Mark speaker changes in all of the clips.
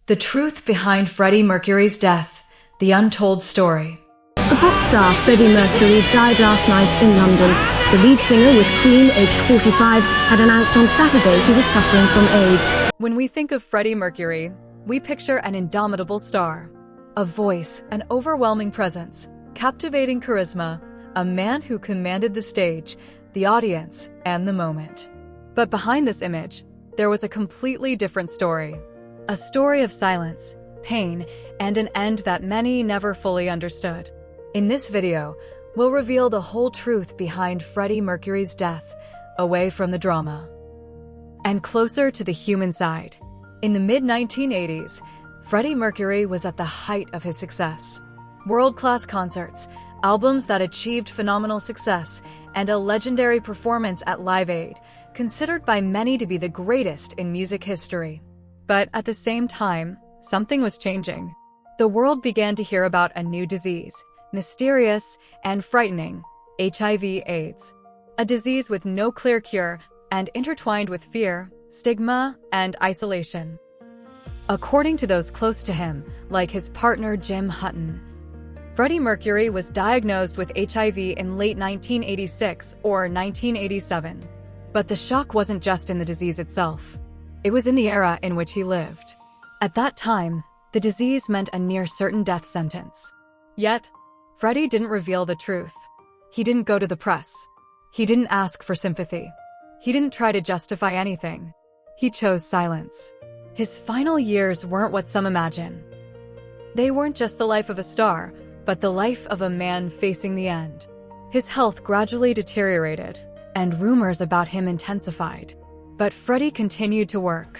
Speaker 1: The truth behind Freddie Mercury's death, the untold story.
Speaker 2: The pop star Freddie Mercury died last night in London. The lead singer with Queen, aged 45, had announced on Saturday he was suffering from AIDS.
Speaker 1: When we think of Freddie Mercury, we picture an indomitable star. A voice, an overwhelming presence, captivating charisma, a man who commanded the stage, the audience, and the moment. But behind this image, there was a completely different story. A story of silence, pain, and an end that many never fully understood. In this video, we'll reveal the whole truth behind Freddie Mercury's death, away from the drama and closer to the human side. In the mid-1980s, Freddie Mercury was at the height of his success. World-class concerts, albums that achieved phenomenal success, and a legendary performance at Live Aid, considered by many to be the greatest in music history. But at the same time, something was changing. The world began to hear about a new disease, mysterious and frightening, HIV/AIDS. A disease with no clear cure and intertwined with fear, stigma, and isolation. According to those close to him, like his partner Jim Hutton, Freddie Mercury was diagnosed with HIV in late 1986 or 1987. But the shock wasn't just in the disease itself. It was in the era in which he lived. At that time, the disease meant a near-certain death sentence. Yet, Freddie didn't reveal the truth. He didn't go to the press. He didn't ask for sympathy. He didn't try to justify anything. He chose silence. His final years weren't what some imagine. They weren't just the life of a star, but the life of a man facing the end. His health gradually deteriorated, and rumors about him intensified. But Freddie continued to work.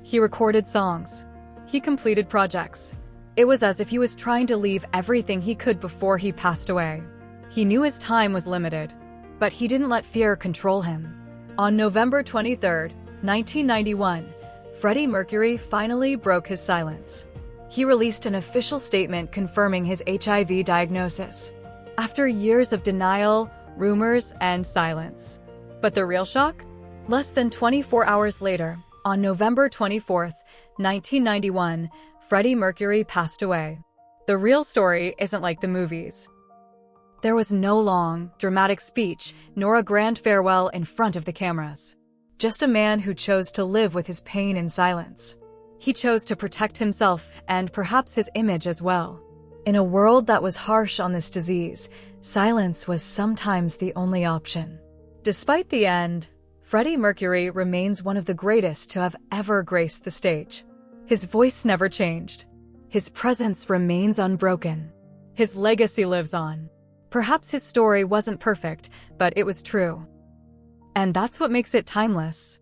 Speaker 1: He recorded songs. He completed projects. It was as if he was trying to leave everything he could before he passed away. He knew his time was limited, but he didn't let fear control him. On November 23, 1991, Freddie Mercury finally broke his silence. He released an official statement confirming his HIV diagnosis, after years of denial, rumors, and silence. But the real shock? Less than 24 hours later, on November 24, 1991, Freddie Mercury passed away. The real story isn't like the movies. There was no long, dramatic speech, nor a grand farewell in front of the cameras. Just a man who chose to live with his pain in silence. He chose to protect himself and perhaps his image as well. In a world that was harsh on this disease, silence was sometimes the only option. Despite the end, Freddie Mercury remains one of the greatest to have ever graced the stage. His voice never changed. His presence remains unbroken. His legacy lives on. Perhaps his story wasn't perfect, but it was true. And that's what makes it timeless.